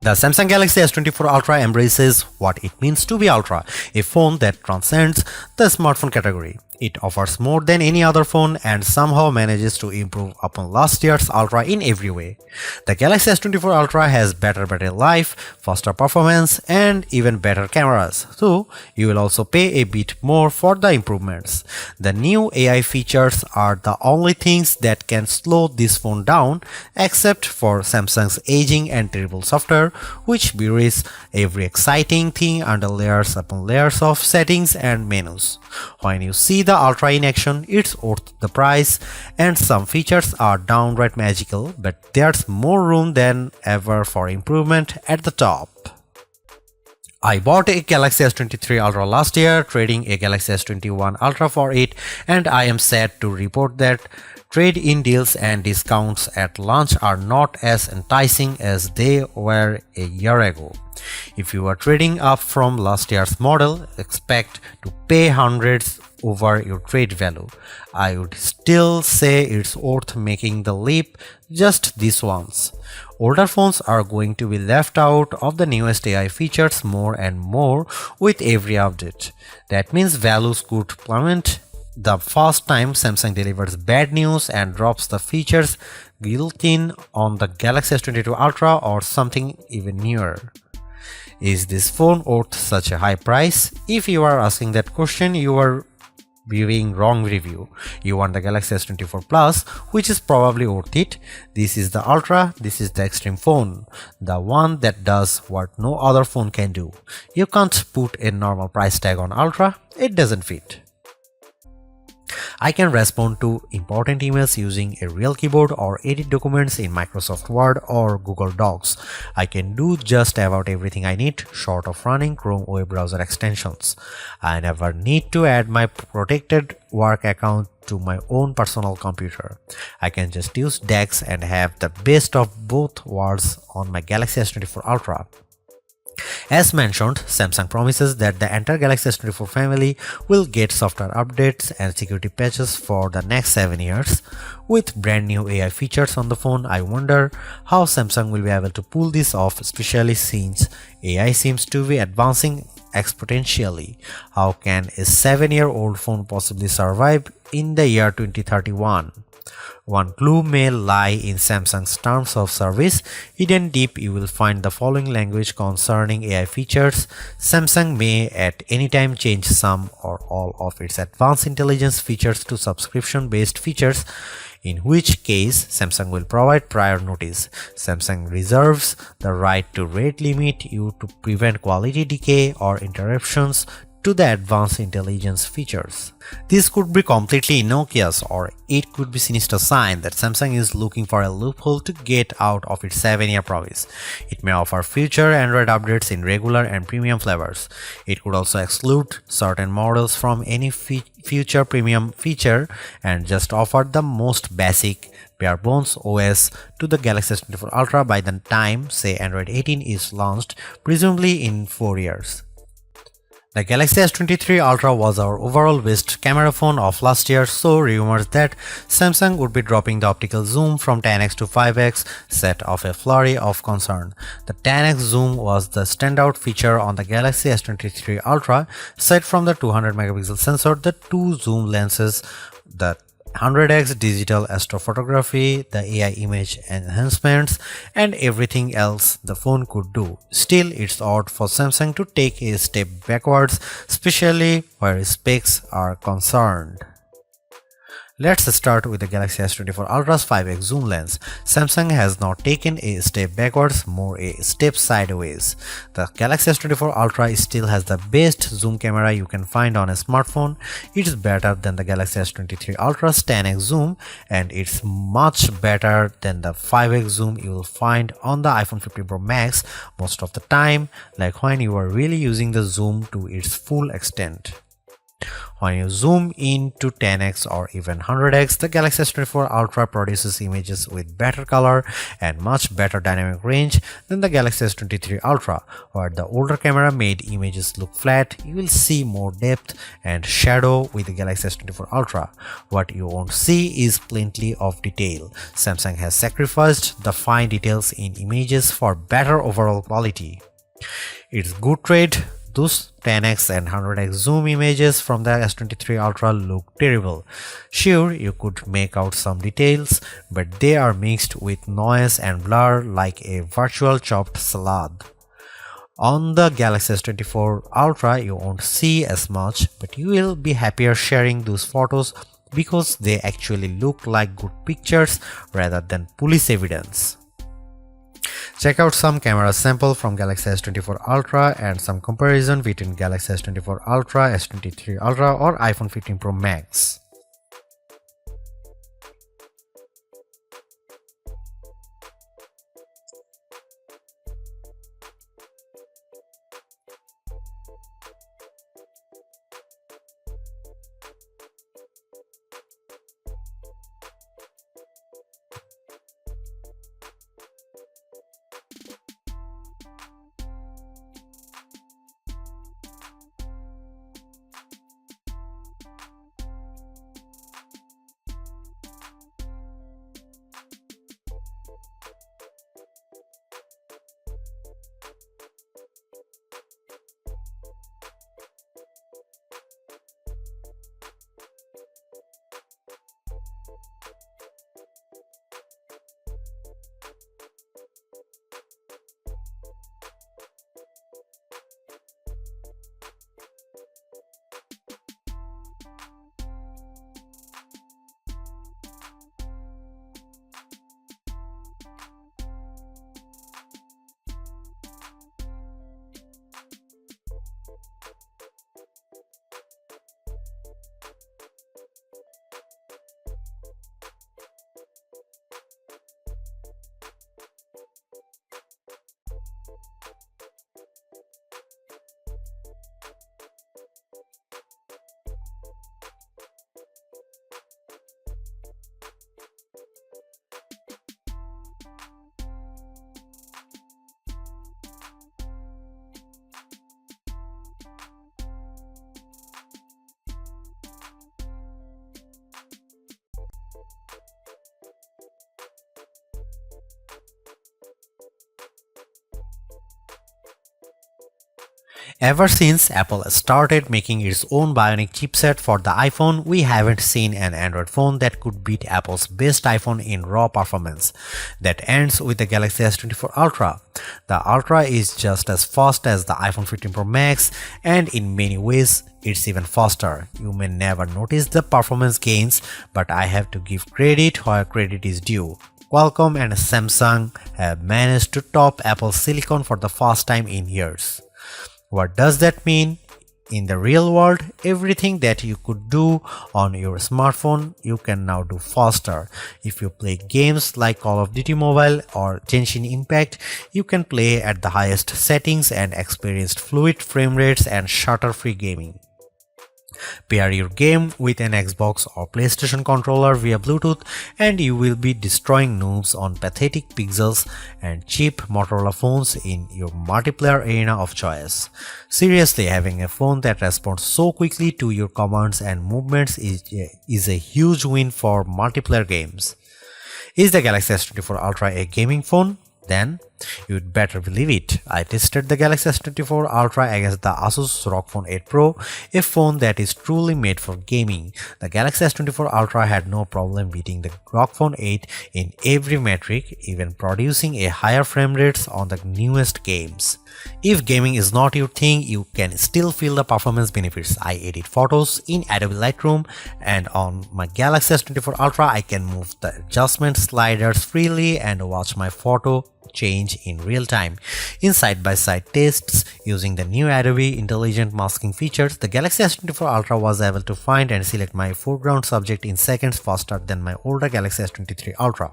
The Samsung Galaxy S24 Ultra embraces what it means to be Ultra, a phone that transcends the smartphone category. It offers more than any other phone and somehow manages to improve upon last year's Ultra in every way. The Galaxy S24 Ultra has better battery life, faster performance, and even better cameras, so you will also pay a bit more for the improvements. The new AI features are the only things that can slow this phone down, except for Samsung's aging and terrible software, which buries every exciting thing under layers upon layers of settings and menus. When you see the Ultra in action, it's worth the price, and some features are downright magical, but there's more room than ever for improvement at the top. I bought a Galaxy S23 Ultra last year, trading a Galaxy S21 Ultra for it, and I am sad to report that trade-in deals and discounts at launch are not as enticing as they were a year ago. If you are trading up from last year's model, expect to pay hundreds over your trade value. I would still say it's worth making the leap just this once. Older phones are going to be left out of the newest AI features more and more with every update. That means values could plummet the first time Samsung delivers bad news and drops the features built in on the Galaxy S22 Ultra or something even newer. Is this phone worth such a high price? If you are asking that question, you are viewing wrong review. You want the Galaxy S24 Plus, which is probably worth it. This is the Ultra, this is the extreme phone, the one that does what no other phone can do. You can't put a normal price tag on Ultra, it doesn't fit. I can respond to important emails using a real keyboard or edit documents in Microsoft Word or Google Docs. I can do just about everything I need short of running Chrome web browser extensions. I never need to add my protected work account to my own personal computer. I can just use DeX and have the best of both worlds on my Galaxy S24 Ultra. As mentioned, Samsung promises that the entire Galaxy S24 family will get software updates and security patches for the next 7 years. With brand new AI features on the phone, I wonder how Samsung will be able to pull this off, especially since AI seems to be advancing exponentially. How can a 7-year-old phone possibly survive in the year 2031? One clue may lie in Samsung's terms of service. Hidden deep, you will find the following language concerning AI features. Samsung may at any time change some or all of its advanced intelligence features to subscription-based features, in which case Samsung will provide prior notice. Samsung reserves the right to rate limit you to prevent quality decay or interruptions to the advanced intelligence features. This could be completely innocuous, or it could be a sinister sign that Samsung is looking for a loophole to get out of its 7-year promise. It may offer future Android updates in regular and premium flavors. It could also exclude certain models from any future premium feature and just offer the most basic bare bones OS to the Galaxy S24 Ultra by the time, say, Android 18 is launched, presumably in 4 years. The Galaxy S23 Ultra was our overall best camera phone of last year, so rumors that Samsung would be dropping the optical zoom from 10x to 5x set off a flurry of concern. The 10x zoom was the standout feature on the Galaxy S23 Ultra. Aside from the 200 megapixel sensor, the two zoom lenses, the 100x digital astrophotography, the AI image enhancements, and everything else the phone could do. Still, it's odd for Samsung to take a step backwards, especially where specs are concerned. Let's start with the Galaxy S24 Ultra's 5x zoom lens. Samsung has not taken a step backwards, more a step sideways. The Galaxy S24 Ultra still has the best zoom camera you can find on a smartphone. It's better than the Galaxy S23 Ultra's 10x zoom, and it's much better than the 5x zoom you will find on the iPhone 15 Pro Max most of the time, like when you are really using the zoom to its full extent. When you zoom in to 10x or even 100x, the Galaxy S24 Ultra produces images with better color and much better dynamic range than the Galaxy S23 Ultra. Where the older camera made images look flat, you will see more depth and shadow with the Galaxy S24 Ultra. What you won't see is plenty of detail. Samsung has sacrificed the fine details in images for better overall quality. It's good trade. Those 10x and 100x zoom images from the S23 Ultra look terrible. Sure, you could make out some details, but they are mixed with noise and blur like a virtual chopped salad. On the Galaxy S24 Ultra, you won't see as much, but you will be happier sharing those photos because they actually look like good pictures rather than police evidence. Check out some camera sample from Galaxy S24 Ultra and some comparison between Galaxy S24 Ultra, S23 Ultra or iPhone 15 Pro Max. Ever since Apple started making its own Bionic chipset for the iPhone, we haven't seen an Android phone that could beat Apple's best iPhone in raw performance. That ends with the Galaxy S24 Ultra. The Ultra is just as fast as the iPhone 15 Pro Max, and in many ways, it's even faster. You may never notice the performance gains, but I have to give credit where credit is due. Qualcomm and Samsung have managed to top Apple's silicon for the first time in years. What does that mean? In the real world, everything that you could do on your smartphone, you can now do faster. If you play games like Call of Duty Mobile or Genshin Impact, you can play at the highest settings and experience fluid frame rates and stutter-free gaming. Pair your game with an Xbox or PlayStation controller via Bluetooth and you will be destroying noobs on pathetic pixels and cheap Motorola phones in your multiplayer arena of choice. Seriously, having a phone that responds so quickly to your commands and movements is a huge win for multiplayer games. Is the Galaxy S24 Ultra a gaming phone? Then you'd better believe it. I tested the Galaxy S24 Ultra against the Asus ROG Phone 8 Pro, a phone that is truly made for gaming. The Galaxy S24 Ultra had no problem beating the ROG Phone 8 in every metric, even producing a higher frame rates on the newest games. If gaming is not your thing, you can still feel the performance benefits. I edit photos in Adobe Lightroom, and on my Galaxy S24 Ultra I can move the adjustment sliders freely and watch my photo change in real time. In side-by-side tests using the new Adobe intelligent masking features, the Galaxy S24 Ultra was able to find and select my foreground subject in seconds faster than my older Galaxy S23 Ultra.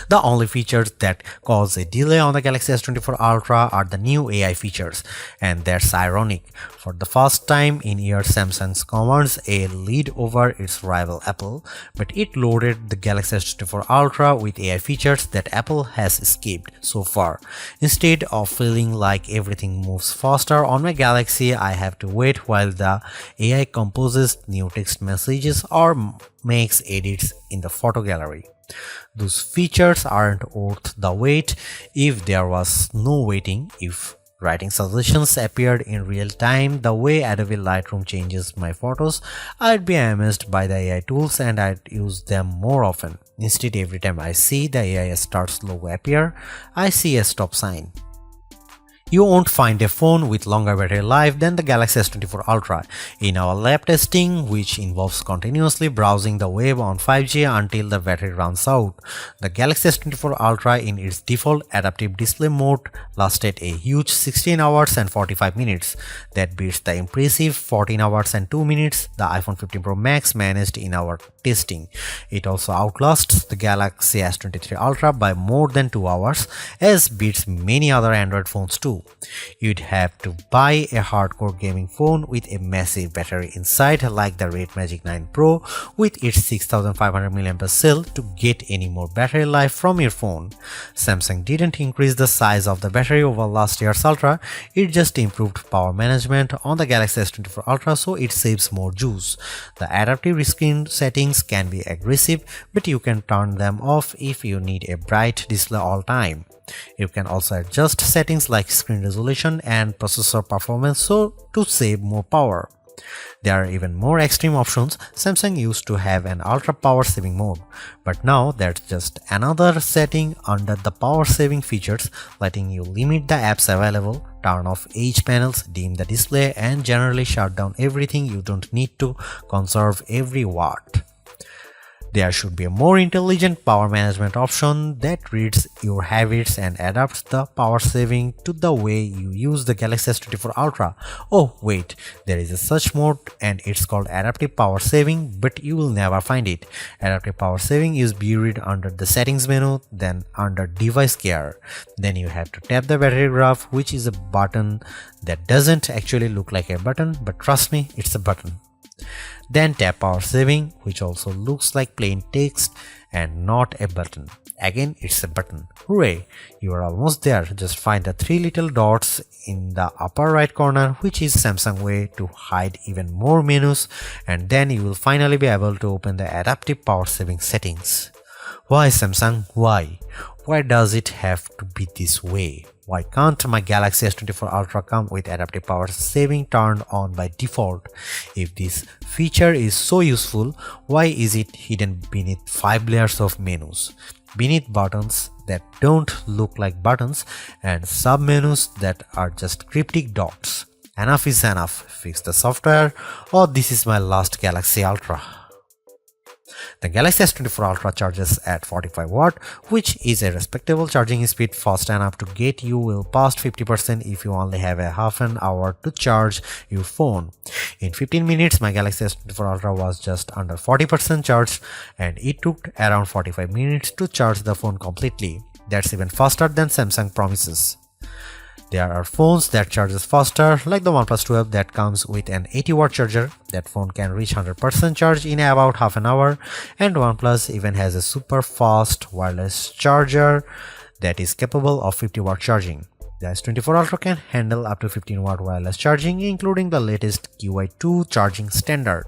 The only features that cause a delay on the Galaxy S24 Ultra are the new AI features, and that's ironic. For the first time in years, Samsung commands a lead over its rival Apple, but it loaded the Galaxy S24 Ultra with AI features that Apple has skipped so far. Instead of feeling like everything moves faster on my Galaxy, I have to wait while the AI composes new text messages or makes edits in the photo gallery. Those features aren't worth the wait if there was no waiting. If writing suggestions appeared in real time the way Adobe Lightroom changes my photos, I'd be amazed by the AI tools and I'd use them more often. Instead, every time I see the AI starts logo appear, I see a stop sign. You won't find a phone with longer battery life than the Galaxy S24 Ultra. In our lab testing, which involves continuously browsing the web on 5G until the battery runs out, the Galaxy S24 Ultra in its default adaptive display mode lasted a huge 16 hours and 45 minutes. That beats the impressive 14 hours and 2 minutes the iPhone 15 Pro Max managed in our testing. It also outlasts the Galaxy S23 Ultra by more than 2 hours, as beats many other Android phones too. You'd have to buy a hardcore gaming phone with a massive battery inside like the Red Magic 9 Pro with its 6500 mAh cell to get any more battery life from your phone. Samsung didn't increase the size of the battery over last year's Ultra, it just improved power management on the Galaxy S24 Ultra so it saves more juice. The adaptive screen settings can be aggressive, but you can turn them off if you need a bright display all time. You can also adjust settings like screen resolution and processor performance to save more power. There are even more extreme options. Samsung used to have an ultra power saving mode, but now that's just another setting under the power saving features, letting you limit the apps available, turn off edge panels, dim the display, and generally shut down everything you don't need to conserve every watt. There should be a more intelligent power management option that reads your habits and adapts the power saving to the way you use the Galaxy S24 Ultra. Oh wait, there is a such mode and it's called adaptive power saving, but you will never find it. Adaptive power saving is buried under the settings menu, then under device care. Then you have to tap the battery graph, which is a button that doesn't actually look like a button, but trust me, it's a button. Then tap power saving, which also looks like plain text and not a button. Again, it's a button. Hooray! You are almost there. Just find the three little dots in the upper right corner, which is Samsung way to hide even more menus, and then you will finally be able to open the adaptive power saving settings. Why Samsung? Why? Why does it have to be this way? Why can't my Galaxy S24 Ultra come with adaptive power saving turned on by default? If this feature is so useful, why is it hidden beneath 5 layers of menus? Beneath buttons that don't look like buttons and sub-menus that are just cryptic dots. Enough is enough. Fix the software, or this is my last Galaxy Ultra. The Galaxy S24 Ultra charges at 45 watt, which is a respectable charging speed, fast enough to get you well past 50% if you only have a half an hour to charge your phone. In 15 minutes, my Galaxy S24 Ultra was just under 40% charged, and it took around 45 minutes to charge the phone completely. That's even faster than Samsung promises. There are phones that charges faster, like the OnePlus 12 that comes with an 80 watt charger. That phone can reach 100% charge in about half an hour, and OnePlus even has a super fast wireless charger that is capable of 50 watt charging. The S24 Ultra can handle up to 15 watt wireless charging, including the latest QI2 charging standard.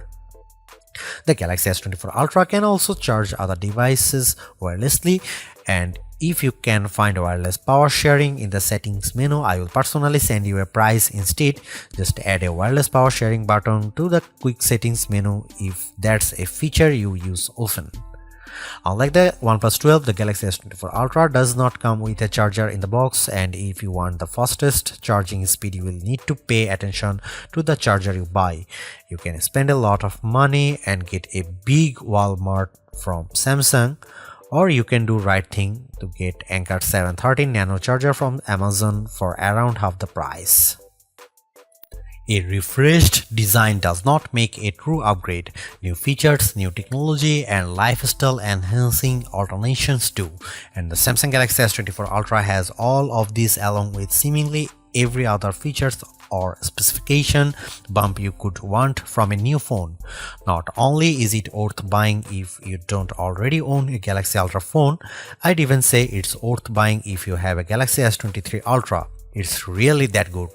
The Galaxy S24 Ultra can also charge other devices wirelessly, and if you can find wireless power sharing in the settings menu, I will personally send you a price instead. Just add a wireless power sharing button to the quick settings menu if that's a feature you use often. Unlike the OnePlus 12, the Galaxy S24 Ultra does not come with a charger in the box, and if you want the fastest charging speed, you will need to pay attention to the charger you buy. You can spend a lot of money and get a big Walmart from Samsung, or you can do right thing to get Anker 713 nano charger from Amazon for around half the price. A refreshed design does not make a true upgrade. New features, new technology, and lifestyle enhancing alternations do. And the Samsung Galaxy S24 Ultra has all of these along with seemingly every other features or specification bump you could want from a new phone. Not only is it worth buying if you don't already own a Galaxy Ultra phone, I'd even say it's worth buying if you have a Galaxy S23 Ultra. It's really that good.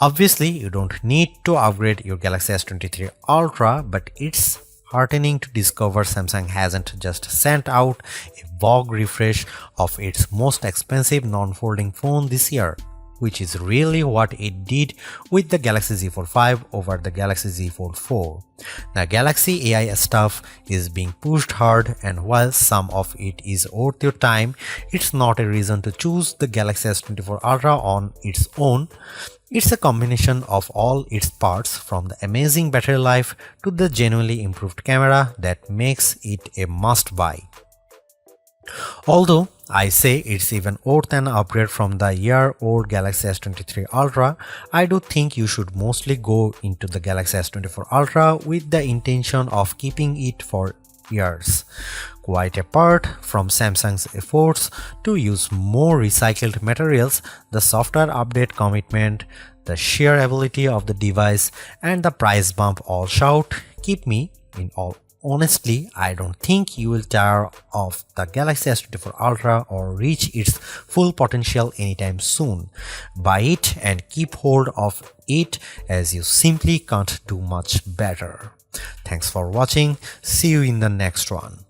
Obviously, you don't need to upgrade your Galaxy S23 Ultra, but it's heartening to discover Samsung hasn't just sent out a vogue refresh of its most expensive non-folding phone this year, which is really what it did with the Galaxy Z Fold 5 over the Galaxy Z Fold 4. The Galaxy AI stuff is being pushed hard, and while some of it is worth your time, it's not a reason to choose the Galaxy S24 Ultra on its own. It's a combination of all its parts, from the amazing battery life to the genuinely improved camera, that makes it a must-buy. Although I say it's even worth an upgrade from the year-old Galaxy S23 Ultra, I do think you should mostly go into the Galaxy S24 Ultra with the intention of keeping it for years. Quite apart from Samsung's efforts to use more recycled materials, the software update commitment, the sheer ability of the device, and the price bump all shout, keep me in all. Honestly, I don't think you will tire of the Galaxy S24 Ultra or reach its full potential anytime soon. Buy it and keep hold of it, as you simply can't do much better. Thanks for watching. See you in the next one.